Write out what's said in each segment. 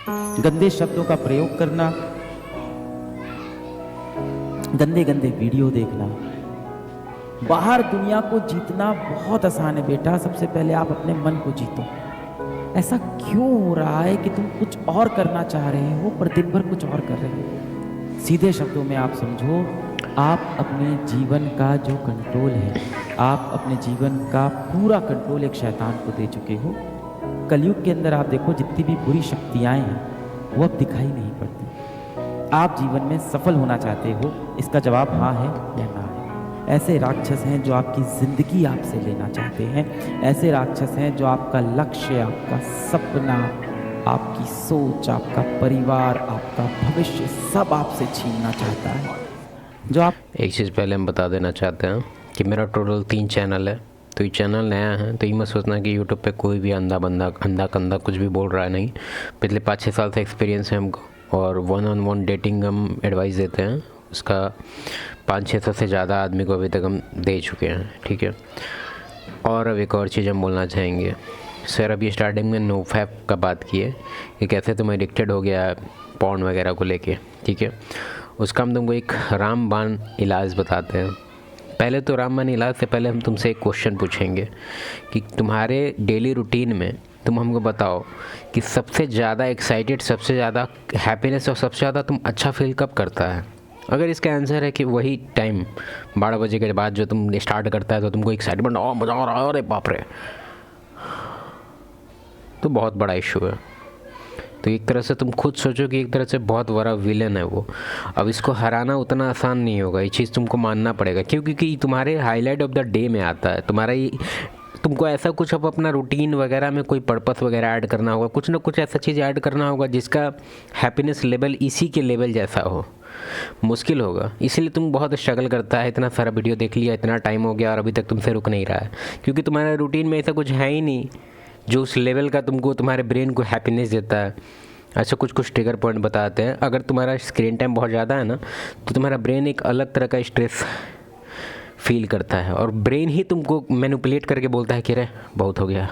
गंदे शब्दों का प्रयोग करना, गंदे गंदे वीडियो देखना। बाहर दुनिया को जीतना बहुत आसान है बेटा, सबसे पहले आप अपने मन को जीतो। ऐसा क्यों हो रहा है कि तुम कुछ और करना चाह रहे हो पर दिन भर कुछ और कर रहे हो? सीधे शब्दों में आप समझो, आप अपने जीवन का जो कंट्रोल है, आप अपने जीवन का पूरा कंट्रोल एक शैतान को दे चुके हो। कलयुग के अंदर आप देखो, जितनी भी बुरी शक्तियाँ हैं वो अब दिखाई नहीं पड़ती। आप जीवन में सफल होना चाहते हो, इसका जवाब हाँ है या ना है। ऐसे राक्षस हैं जो आपकी ज़िंदगी आपसे लेना चाहते हैं। ऐसे राक्षस हैं जो आपका लक्ष्य, आपका सपना, आपकी सोच, आपका परिवार, आपका भविष्य सब आपसे छीनना चाहता है। जो आप एक चीज़ पहले हम बता देना चाहते हैं कि मेरा टोटल 3 चैनल है। तो ये चैनल नया है तो ये मत सोचना कि यूट्यूब पे कोई भी अंधा कंधा कुछ भी बोल रहा है। नहीं, पिछले 5-6 साल से एक्सपीरियंस है हमको, और 1-on-1 डेटिंग हम एडवाइस देते हैं। उसका 500-600 से ज़्यादा आदमी को अभी तक हम दे चुके हैं, ठीक है। और अब एक और चीज़ हम बोलना चाहेंगे सर, अभी स्टार्टिंग में नो फैप का बात की है कि कैसे तुम एडिक्टेड हो गया पॉर्न वगैरह को लेके, ठीक है। उसका हम तुमको एक रामबाण इलाज बताते हैं। पहले तो रामबाण इलाज से पहले हम तुमसे एक क्वेश्चन पूछेंगे कि तुम्हारे डेली रूटीन में तुम हमको बताओ कि सबसे ज़्यादा एक्साइटेड, सबसे ज़्यादा हैप्पीनेस और सबसे ज़्यादा तुम अच्छा फील कब करता है। अगर इसका आंसर है कि वही टाइम 12 बजे के बाद जो तुम स्टार्ट करता है तो तुमको एक्साइटमेंट, मज़ा आ रहा है, अरे बाप रे, तो बहुत बड़ा इशू है। तो एक तरह से तुम खुद सोचो कि एक तरह से बहुत बड़ा विलन है वो। अब इसको हराना उतना आसान नहीं होगा, ये चीज़ तुमको मानना पड़ेगा, क्योंकि तुम्हारे हाईलाइट ऑफ द डे में आता है तुम्हारा ये। तुमको ऐसा कुछ अब अपना रूटीन वगैरह में कोई पर्पस वगैरह ऐड करना होगा, कुछ ना कुछ ऐसा चीज़ ऐड करना होगा जिसका हैप्पीनेस लेवल इसी के लेवल जैसा हो। मुश्किल होगा, इसीलिए तुम बहुत स्ट्रगल करता है। इतना सारा वीडियो देख लिया, इतना टाइम हो गया और अभी तक तुमसे रुक नहीं रहा है, क्योंकि तुम्हारे रूटीन में ऐसा कुछ है ही नहीं जो उस लेवल का तुमको, तुम्हारे ब्रेन को हैप्पीनेस देता है। ऐसे कुछ ट्रिगर पॉइंट बताते हैं। अगर तुम्हारा स्क्रीन टाइम बहुत ज़्यादा है ना, तो तुम्हारा ब्रेन एक अलग तरह का स्ट्रेस फील करता है, और ब्रेन ही तुमको मैनिपुलेट करके बोलता है कि अरे बहुत हो गया,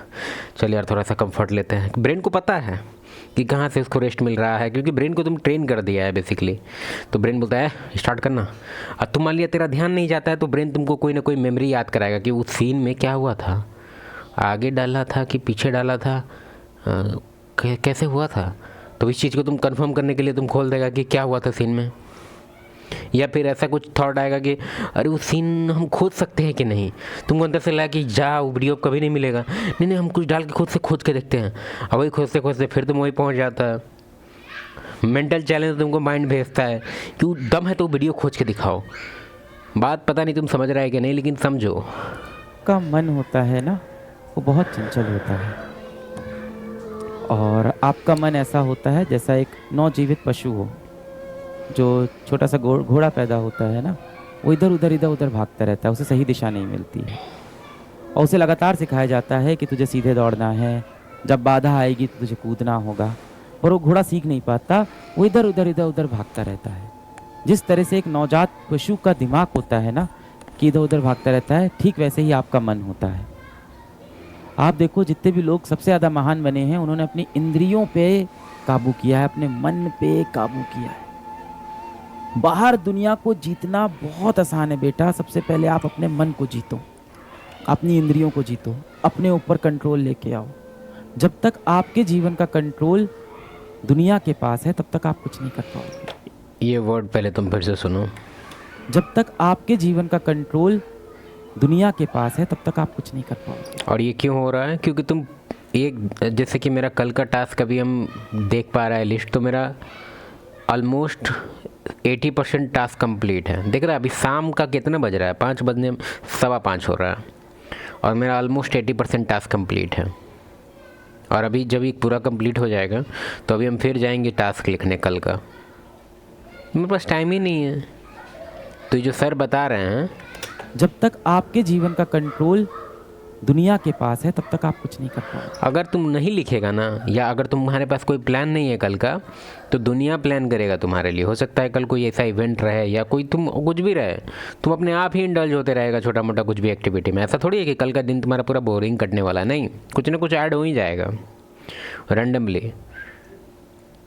चल यार थोड़ा सा कंफर्ट लेते हैं। ब्रेन को पता है कि कहाँ से उसको रेस्ट मिल रहा है, क्योंकि ब्रेन को तुम ट्रेन कर दिया है बेसिकली। तो ब्रेन बोलता है स्टार्ट करना। अब तुम मान लिया तेरा ध्यान नहीं जाता है, तो ब्रेन तुमको कोई ना कोई मेमोरी याद कराएगा कि उस सीन में क्या हुआ था, आगे डाला था कि पीछे डाला था, कैसे हुआ था। तो इस चीज़ को तुम कंफर्म करने के लिए तुम खोल देगा कि क्या हुआ था सीन में। या फिर ऐसा कुछ थॉट आएगा कि अरे वो सीन हम खोज सकते हैं कि नहीं। तुमको अंदर से लगा कि जा वो वीडियो कभी नहीं मिलेगा, नहीं नहीं हम कुछ डाल के खुद से खोज के देखते हैं। अब वही खोजते खोजते फिर तुम वही पहुंच जाता है। मेंटल चैलेंज तुमको माइंड भेजता है कि वो दम है तो वीडियो खोज के दिखाओ। बात पता नहीं तुम समझ रहा है कि नहीं, लेकिन समझो। का मन होता है ना, वो बहुत चंचल होता है। और आपका मन ऐसा होता है जैसा एक नवजीवित पशु हो। जो छोटा सा घोड़ा पैदा होता है ना, वो इधर उधर भागता रहता है, उसे सही दिशा नहीं मिलती है, और उसे लगातार सिखाया जाता है कि तुझे सीधे दौड़ना है, जब बाधा आएगी तो तुझे कूदना होगा। पर वो घोड़ा सीख नहीं पाता, वो इधर उधर भागता रहता है। जिस तरह से एक नवजात पशु का दिमाग होता है ना कि इधर उधर भागता रहता है, ठीक वैसे ही आपका मन होता है। आप देखो, जितने भी लोग सबसे ज़्यादा महान बने हैं, उन्होंने अपनी इंद्रियों पे काबू किया है, अपने मन पे काबू किया है। बाहर दुनिया को जीतना बहुत आसान है बेटा, सबसे पहले आप अपने मन को जीतो, अपनी इंद्रियों को जीतो, अपने ऊपर कंट्रोल लेके आओ। जब तक आपके जीवन का कंट्रोल दुनिया के पास है, तब तक आप कुछ नहीं कर पाओगे। ये वर्ड पहले तुम फिर से सुनो। जब तक आपके जीवन का कंट्रोल दुनिया के पास है, तब तक आप कुछ नहीं कर पाओगे। और ये क्यों हो रहा है? क्योंकि तुम एक, जैसे कि मेरा कल का टास्क अभी हम देख पा रहा है लिस्ट, तो मेरा ऑलमोस्ट 80% टास्क कंप्लीट है। देख रहा है अभी शाम का कितना बज रहा है, 5 बजने 5:15 हो रहा है, और मेरा ऑलमोस्ट 80% टास्क कंप्लीट है। और अभी जब ये पूरा कंप्लीट हो जाएगा तो अभी हम फिर जाएंगे टास्क लिखने कल का। मेरे पास टाइम ही नहीं है। तो ये जो सर बता रहे हैं, जब तक आपके जीवन का कंट्रोल दुनिया के पास है, तब तक आप कुछ नहीं कर पाओगे। अगर तुम नहीं लिखेगा ना, या अगर तुम्हारे पास कोई प्लान नहीं है कल का, तो दुनिया प्लान करेगा तुम्हारे लिए। हो सकता है कल कोई ऐसा इवेंट रहे या कोई तुम कुछ भी रहे, तुम अपने आप ही इंडल्ज होते रहेगा छोटा मोटा कुछ भी एक्टिविटी में। ऐसा थोड़ी है कि कल का दिन तुम्हारा पूरा बोरिंग कटने वाला है, नहीं, कुछ ना कुछ ऐड हो ही जाएगा रैंडमली।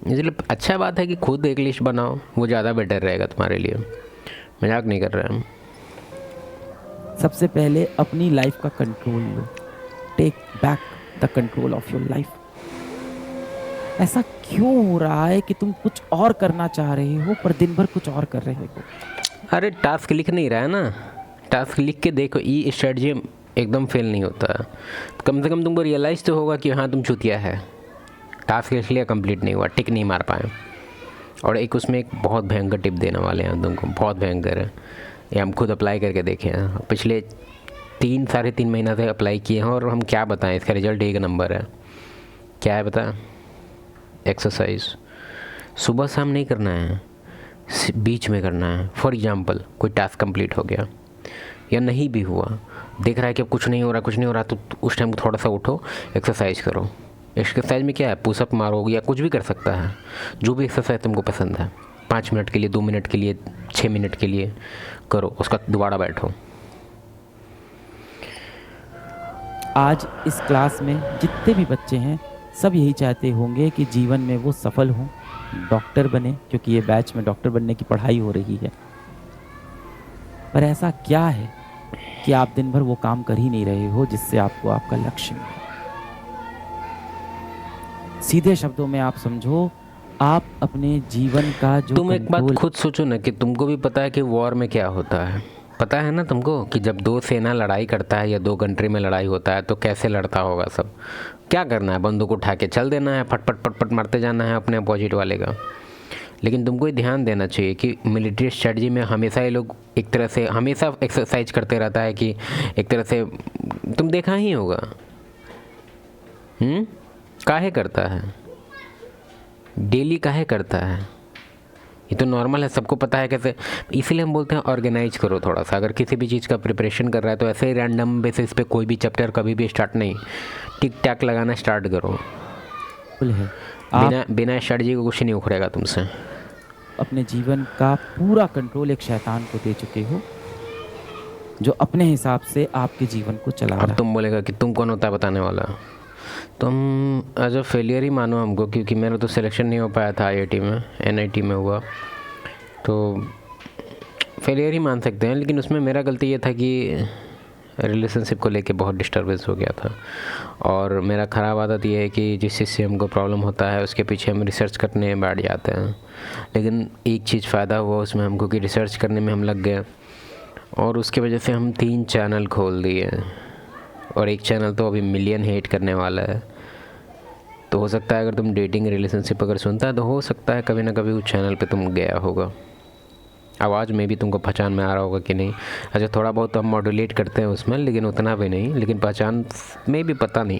इसलिए अच्छा बात है कि खुद एक लिस्ट बनाओ, वो ज़्यादा बेटर रहेगा तुम्हारे लिए। मजाक नहीं कर रहा है। सबसे पहले अपनी लाइफ का कंट्रोल लो, take back the control of your life. ऐसा क्यों हो रहा है कि तुम कुछ और करना चाह रहे हो पर दिन भर कुछ और कर रहे हो? अरे टास्क लिख नहीं रहा है ना, टास्क लिख के देखो, ये स्ट्रेटजी एकदम फेल नहीं होता है। कम से कम तुमको रियलाइज़ तो होगा कि हाँ तुम चूतिया है, टास्क लिख लिया, कंप्लीट नहीं हुआ, टिक नहीं मार पाए। और एक उसमें एक बहुत भयंकर टिप देने वाले हैं तुमको, बहुत भयंकर है, ये हम खुद अप्लाई करके देखे हैं, पिछले 3-3.5 महीना से अप्लाई किए हैं। और हम क्या बताएं, इसका रिजल्ट एक नंबर है। क्या है बता? एक्सरसाइज सुबह शाम नहीं करना है, बीच में करना है। फॉर एग्जांपल कोई टास्क कंप्लीट हो गया या नहीं भी हुआ, देख रहा है कि अब कुछ नहीं हो रहा, तो उस टाइम थोड़ा सा उठो, एक्सरसाइज करो। एक्सरसाइज में क्या है, पुशअप मारो या कुछ भी कर सकता है, जो भी एक्सरसाइज तुमको पसंद है। 5 मिनट के लिए, 2 मिनट के लिए, 6 मिनट के लिए करो, उसका दोबारा बैठो। आज इस क्लास में जितने भी बच्चे हैं सब यही चाहते होंगे कि जीवन में वो सफल हों, डॉक्टर बने, क्योंकि ये बैच में डॉक्टर बनने की पढ़ाई हो रही है। पर ऐसा क्या है कि आप दिन भर वो काम कर ही नहीं रहे हो जिससे आपको आपका लक्ष्य मिले? सीधे शब्दों में आप समझो, आप अपने जीवन का जो तुम एक बात कंट्रोल। खुद सोचो ना कि तुमको भी पता है कि वॉर में क्या होता है। पता है ना तुमको कि जब 2 सेना लड़ाई करता है या 2 कंट्री में लड़ाई होता है तो कैसे लड़ता होगा सब। क्या करना है, बंदूक उठा के चल देना है, फटफट फटफट मारते जाना है अपने अपोजिट वाले का। लेकिन तुमको ये ध्यान देना चाहिए कि मिलिट्री स्ट्रेटजी में हमेशा ये लोग एक तरह से हमेशा एक्सरसाइज करते रहता है कि एक तरह से तुम देखा ही होगा। काहे करता है, डेली काहे करता है, ये तो नॉर्मल है, सबको पता है कैसे। इसीलिए हम बोलते हैं ऑर्गेनाइज करो थोड़ा सा। अगर किसी भी चीज़ का प्रिपरेशन कर रहा है तो ऐसे ही रैंडम बेसिस पे कोई भी चैप्टर कभी भी स्टार्ट नहीं, टिक टैक लगाना स्टार्ट करो। है बिना स्ट्रेटजी को कुछ नहीं उखड़ेगा तुमसे। अपने जीवन का पूरा कंट्रोल एक शैतान को दे चुके हो जो अपने हिसाब से आपके जीवन को चला रहा अब है। तुम बोलेगा कि तुम कौन होता है बताने वाला, तुम एज अ फेलियर ही मानो हमको, क्योंकि मेरा तो सिलेक्शन नहीं हो पाया था आईआईटी में, एनआईटी में हुआ, तो फेलियर ही मान सकते हैं। लेकिन उसमें मेरा गलती ये था कि रिलेशनशिप को लेके बहुत डिस्टर्बेंस हो गया था। और मेरा ख़राब आदत ये है कि जिस चीज़ से हमको प्रॉब्लम होता है उसके पीछे हम रिसर्च करने बैठ जाते हैं। लेकिन एक चीज़ फ़ायदा हुआ उसमें हमको कि रिसर्च करने में हम लग गए, और उसके वजह से हम 3 चैनल खोल दिए, और एक चैनल तो अभी मिलियन हिट करने वाला है। तो हो सकता है अगर तुम डेटिंग रिलेशनशिप अगर सुनता है तो हो सकता है कभी ना कभी उस चैनल पे तुम गया होगा। आवाज़ में भी तुमको पहचान में आ रहा होगा कि नहीं। अच्छा थोड़ा बहुत तो हम मॉड्यूलेट करते हैं उसमें, लेकिन उतना भी नहीं, लेकिन पहचान में भी पता नहीं।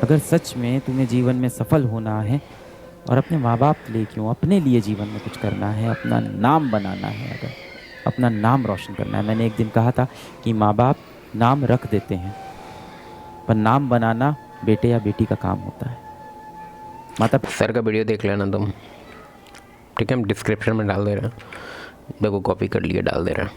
अगर सच में तुम्हें जीवन में सफल होना है और अपने माँ बाप के लिए क्यों, अपने लिए जीवन में कुछ करना है, अपना नाम बनाना है, अगर अपना नाम रोशन करना है। मैंने एक दिन कहा था कि माँ बाप नाम रख देते हैं पर नाम बनाना बेटे या बेटी का काम होता है। माता सर का वीडियो देख लेना तुम, ठीक है, हम डिस्क्रिप्शन में डाल दे रहे हैं, देखो कॉपी कर लिए डाल दे रहे हैं।